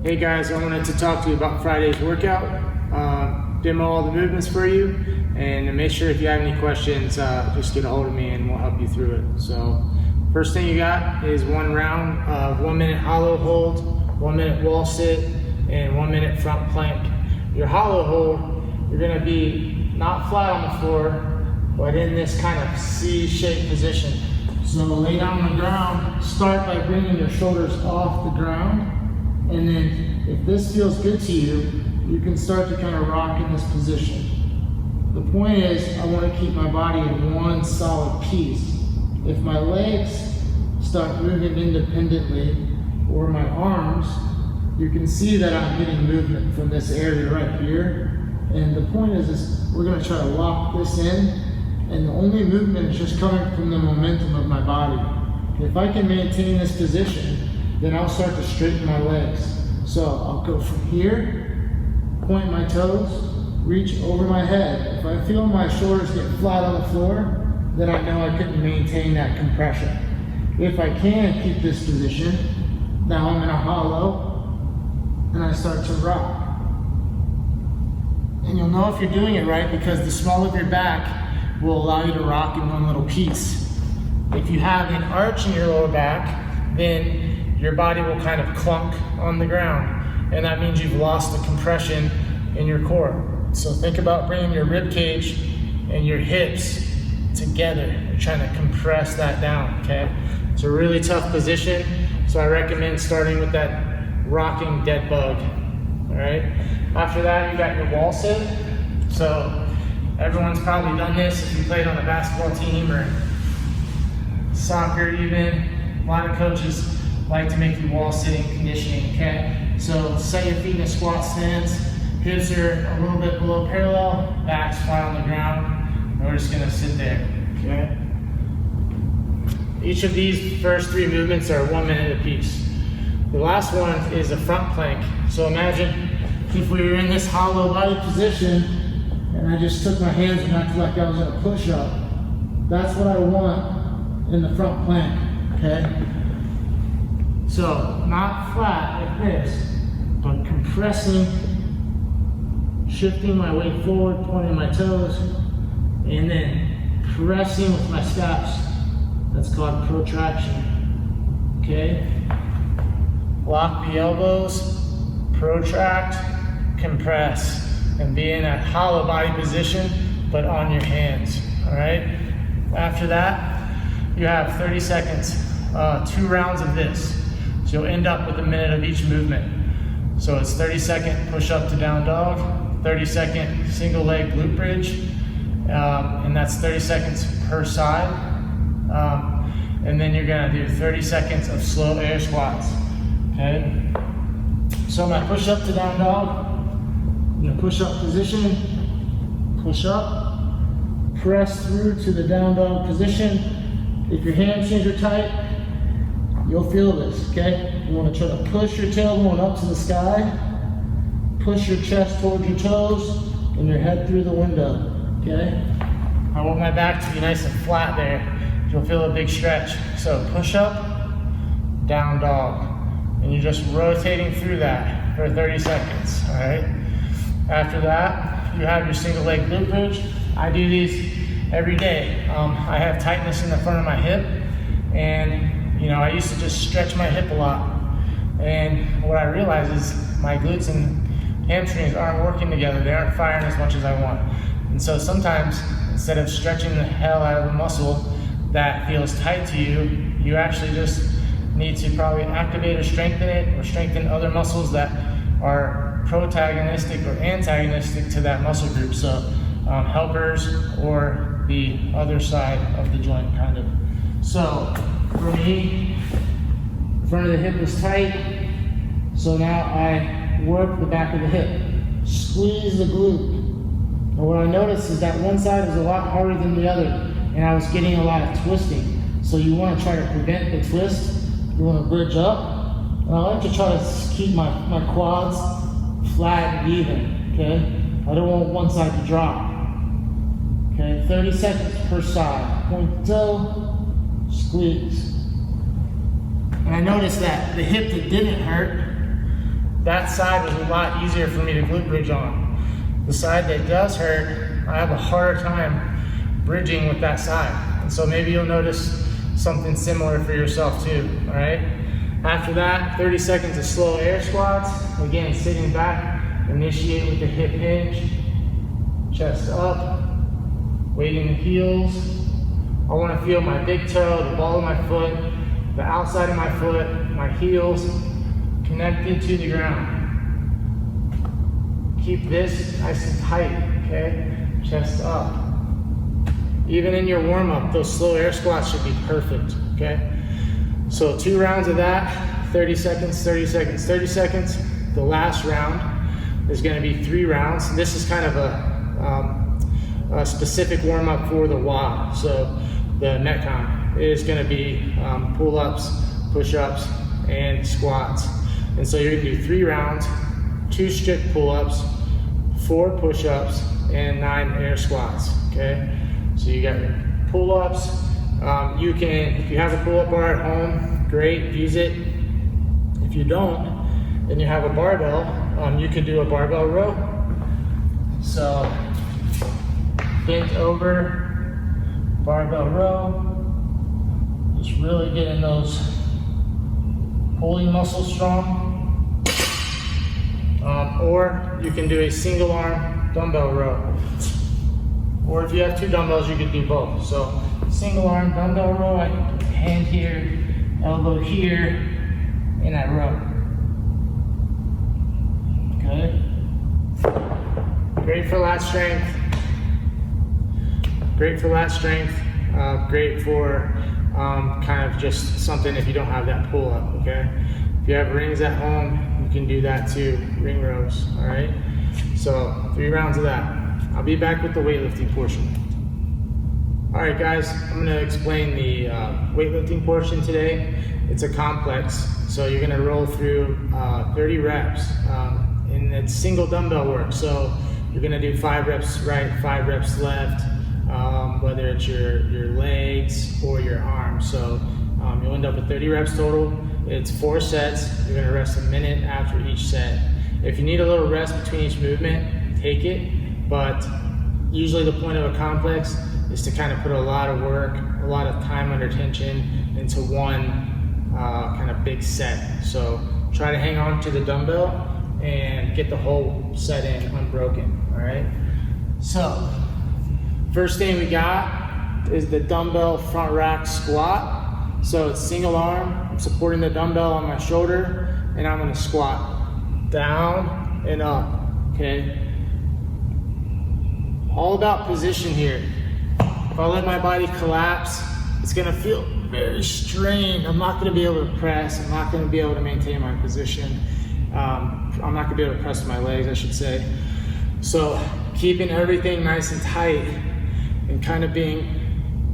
Hey guys, I wanted to talk to you about Friday's workout, demo all the movements for you, and make sure if you have any questions, just get a hold of me and we'll help you through it. So first thing you got is one round of 1 minute hollow hold, 1 minute wall sit, and 1 minute front plank. Your hollow hold, you're gonna be not flat on the floor, but in this kind of C-shaped position. So lay down on the ground, start by bringing your shoulders off the ground, and then if this feels good to you, you can start to kind of rock in this position. The point is, I want to keep my body in one solid piece. If my legs start moving independently, or my arms, you can see that I'm getting movement from this area right here. And the point is we're going to try to lock this in, and the only movement is just coming from the momentum of my body. If I can maintain this position, then I'll start to straighten my legs. So I'll go from here, point my toes, reach over my head. If I feel my shoulders get flat on the floor, then I know I couldn't maintain that compression. If I can keep this position, now I'm in a hollow, and I start to rock. And you'll know if you're doing it right because the small of your back will allow you to rock in one little piece. If you have an arch in your lower back, then your body will kind of clunk on the ground, and that means you've lost the compression in your core. So think about bringing your rib cage and your hips together. You're trying to compress that down, okay? It's a really tough position, so I recommend starting with that rocking dead bug, all right? After that, you got your wall sit. So everyone's probably done this if you played on a basketball team or soccer even. A lot of coaches like to make you wall sitting conditioning, okay? So set your feet in a squat stance, hips are a little bit below parallel, back's flat on the ground, and we're just gonna sit there, okay? Each of these first three movements are 1 minute apiece. The last one is a front plank. So imagine if we were in this hollow body position and I just took my hands and acted like I was in a push-up. That's what I want in the front plank, okay? So, not flat like this, but compressing, shifting my weight forward, pointing my toes, and then pressing with my scaps. That's called protraction, okay? Lock the elbows, protract, compress, and be in that hollow body position, but on your hands, all right? After that, you have 30 seconds, 2 rounds of this. So you'll end up with 1 minute of each movement. So it's 30-second push up to down dog, 30-second single leg glute bridge, and that's 30 seconds per side. And then you're gonna do 30 seconds of slow air squats, okay? So my push up to down dog, in a push up position, push up, press through to the down dog position. If your hamstrings are tight, you'll feel this, okay? You want to try to push your tailbone up to the sky, push your chest towards your toes, and your head through the window, okay? I want my back to be nice and flat there. You'll feel a big stretch. So push up, down dog, and you're just rotating through that for 30 seconds, all right? After that, you have your single leg glute bridge. I do these every day. I have tightness in the front of my hip, and you know, I used to just stretch my hip a lot. And what I realized is my glutes and hamstrings aren't working together. They aren't firing as much as I want. And so sometimes, instead of stretching the hell out of a muscle that feels tight to you, you actually just need to probably activate or strengthen it, or strengthen other muscles that are protagonistic or antagonistic to that muscle group. So helpers or the other side of the joint, kind of. So for me, the front of the hip is tight, so now I work the back of the hip, squeeze the glute. And what I noticed is that one side is a lot harder than the other, and I was getting a lot of twisting. So you want to try to prevent the twist. You want to bridge up, and I like to try to keep my quads flat and even, okay? I don't want one side to drop. Okay, 30 seconds per side. Point the toe, squeeze. And I noticed that the hip that didn't hurt that side was a lot easier for me to glute bridge on. The side that does hurt, I have a harder time bridging with that side. And so maybe you'll notice something similar for yourself too, all right? After that, 30 seconds of slow air squats. Again, sitting back, initiate with the hip hinge, chest up, weight in the heels. I want to feel my big toe, the ball of my foot, the outside of my foot, my heels connected to the ground. Keep this nice and tight, okay? Chest up. Even in your warm-up, those slow air squats should be perfect, okay? So 2 rounds of that, 30 seconds, 30 seconds, 30 seconds. The last round is gonna be 3 rounds. This is kind of a specific warm-up for the WOD. So the Metcon is gonna be pull-ups, push-ups, and squats. And so you're gonna do 3 rounds, 2 strict pull-ups, 4 push-ups, and 9 air squats, okay? So you got your pull-ups. You can, if you have a pull-up bar at home, great, use it. If you don't, and you have a barbell, you could do a barbell row. So bent over, barbell row. Just really getting those pulling muscles strong. Or you can do a single arm dumbbell row. Or if you have 2 dumbbells, you can do both. So single arm dumbbell row, I hand here, elbow here, and I row. Okay. Great for lat strength. Great for lat strength. Great for kind of just something if you don't have that pull up, okay? If you have rings at home, you can do that too, ring rows, all right? So 3 rounds of that. I'll be back with the weightlifting portion. All right, guys, I'm gonna explain the weightlifting portion today. It's a complex, so you're gonna roll through 30 reps, and it's single dumbbell work. So you're gonna do 5 reps right, 5 reps left, whether it's your legs or your arms. So you'll end up with 30 reps total. It's 4 sets. You're gonna rest a minute after each set. If you need a little rest between each movement, take it. But usually the point of a complex is to kind of put a lot of work, a lot of time under tension into one kind of big set. So try to hang on to the dumbbell and get the whole set in unbroken, all right? So first thing we got is the dumbbell front rack squat. So it's single arm, I'm supporting the dumbbell on my shoulder, and I'm gonna squat down and up, okay? All about position here. If I let my body collapse, it's gonna feel very strained. I'm not gonna be able to press. I'm not gonna be able to maintain my position. I'm not gonna be able to press my legs, I should say. So keeping everything nice and tight and kind of being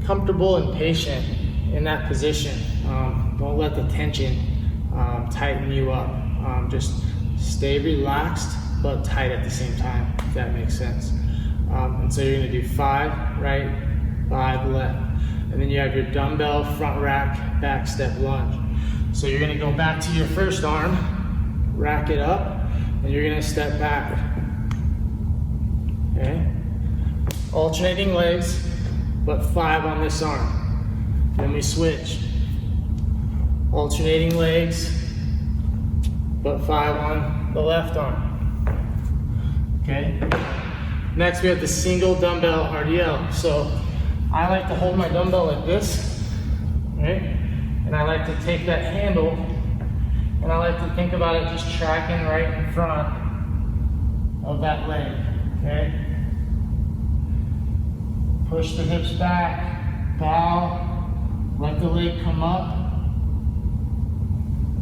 comfortable and patient in that position. Don't let the tension tighten you up. Just stay relaxed, but tight at the same time, if that makes sense. And so you're gonna do 5 right, 5 left. And then you have your dumbbell front rack back step lunge. So you're gonna go back to your first arm, rack it up, and you're gonna step back. Okay? Alternating legs, but 5 on this arm. Then we switch. Alternating legs, but 5 on the left arm. Okay? Next, we have the single dumbbell RDL. So I like to hold my dumbbell like this, right? And I like to take that handle, and I like to think about it just tracking right in front of that leg, okay? Push the hips back, bow, let the leg come up,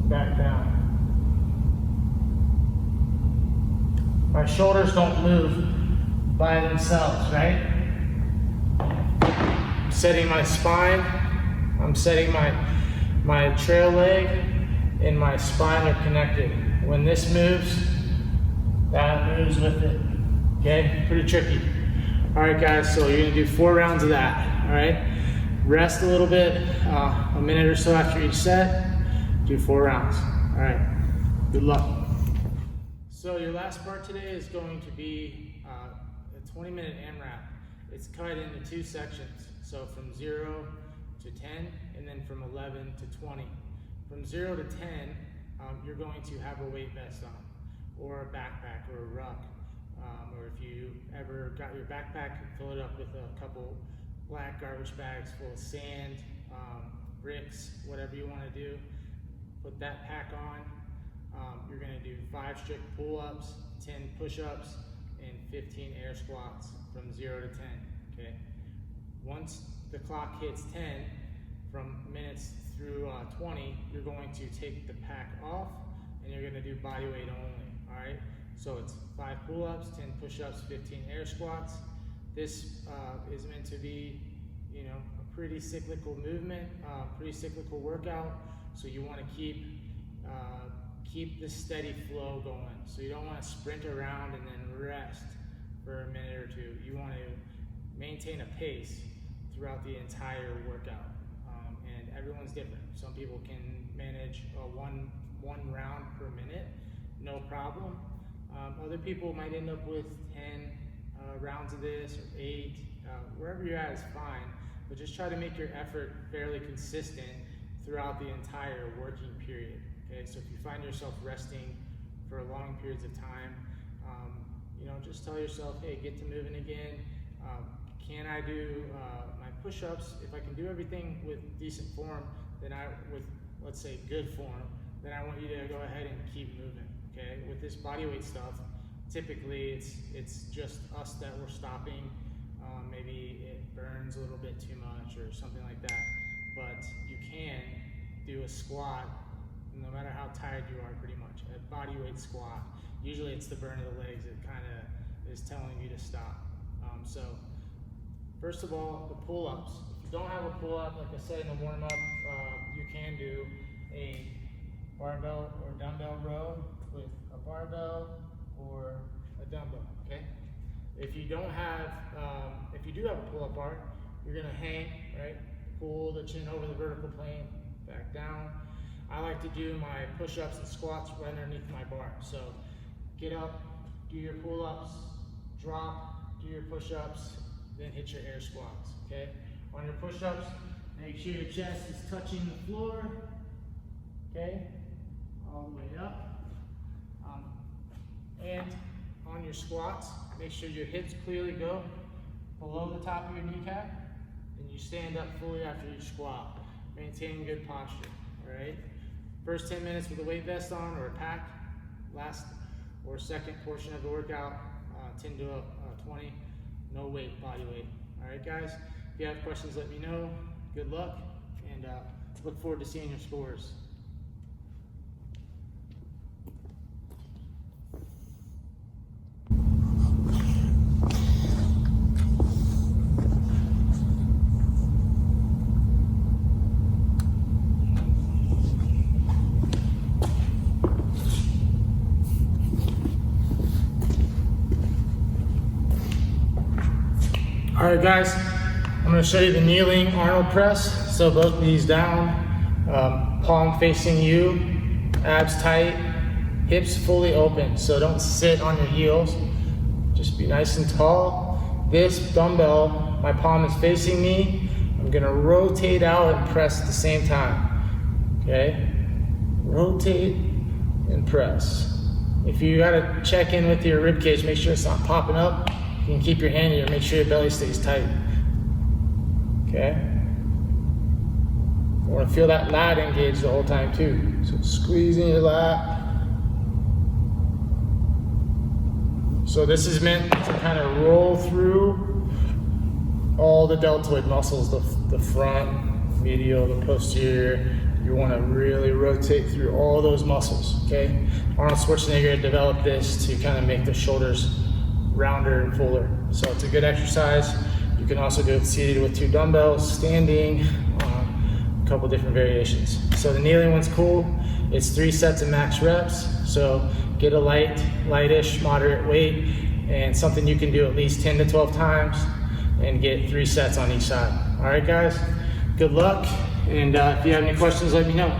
back down. My shoulders don't move by themselves, right? I'm setting my spine, I'm setting my trail leg, and my spine are connected. When this moves, that moves with it, okay? Pretty tricky. All right, guys, so you're gonna do 4 rounds of that, all right? Rest a little bit, a minute or so after each set, do 4 rounds. All right, good luck. So your last part today is going to be a 20-minute AMRAP. It's cut into 2 sections. So from 0 to 10, and then from 11 to 20. From 0 to 10, you're going to have a weight vest on, or a backpack, or a ruck. Or if you ever got your backpack, fill it up with a couple black garbage bags full of sand, bricks, whatever you want to do. Put that pack on. You're going to do 5 strict pull-ups, 10 push-ups, and 15 air squats from 0 to 10. Okay. Once the clock hits 10, from minutes through 20, you're going to take the pack off, and you're going to do body weight only. All right. So it's 5 pull-ups, 10 push-ups, 15 air squats. This is meant to be, a pretty cyclical movement, pretty cyclical workout. So you want to keep the steady flow going. So you don't want to sprint around and then rest for a minute or two. You want to maintain a pace throughout the entire workout. And everyone's different. Some people can manage one round per minute, no problem. Other people might end up with 10 rounds of this, or 8. Wherever you're at is fine, but just try to make your effort fairly consistent throughout the entire working period. Okay, so if you find yourself resting for long periods of time, just tell yourself, hey, get to moving again. Can I do my push-ups? If I can do everything with decent form, then with let's say good form, then I want you to go ahead and keep moving. Okay, with this bodyweight stuff, typically it's just us that we're stopping. Maybe it burns a little bit too much or something like that. But you can do a squat, no matter how tired you are, pretty much. A bodyweight squat. Usually it's the burn of the legs that kind of is telling you to stop. So first of all, the pull-ups. If you don't have a pull-up, like I said in the warm-up, you can do a barbell or dumbbell row with a barbell or a dumbbell, okay? If you don't have, if you do have a pull-up bar, you're gonna hang, right? Pull the chin over the vertical plane, back down. I like to do my push-ups and squats right underneath my bar. So get up, do your pull-ups, drop, do your push-ups, then hit your air squats, okay? On your push-ups, make sure your chest is touching the floor, okay? All the way up. And on your squats, make sure your hips clearly go below the top of your kneecap, and you stand up fully after you squat. Maintain good posture, all right? First 10 minutes with a weight vest on or a pack. Last or second portion of the workout, 10 to 20, no weight, body weight. All right, guys? If you have questions, let me know. Good luck, and look forward to seeing your scores. All right, guys, I'm going to show you the kneeling Arnold press. So both knees down, palm facing you, abs tight, hips fully open. So don't sit on your heels, just be nice and tall. This dumbbell, my palm is facing me. I'm going to rotate out and press at the same time. Okay, rotate and press. If you got to check in with your rib cage, make sure it's not popping up. You can keep your hand here, make sure your belly stays tight. Okay? You want to feel that lat engaged the whole time too. So squeezing your lat. So this is meant to kind of roll through all the deltoid muscles, the front, medial, the posterior. You want to really rotate through all those muscles, okay? Arnold Schwarzenegger developed this to kind of make the shoulders rounder and fuller. So it's a good exercise. You can also do it seated with 2 dumbbells, standing, a couple different variations. So the kneeling one's cool. It's 3 sets of max reps. So get a lightish, moderate weight, and something you can do at least 10 to 12 times, and get 3 sets on each side. All right, guys, good luck. And if you have any questions, let me know.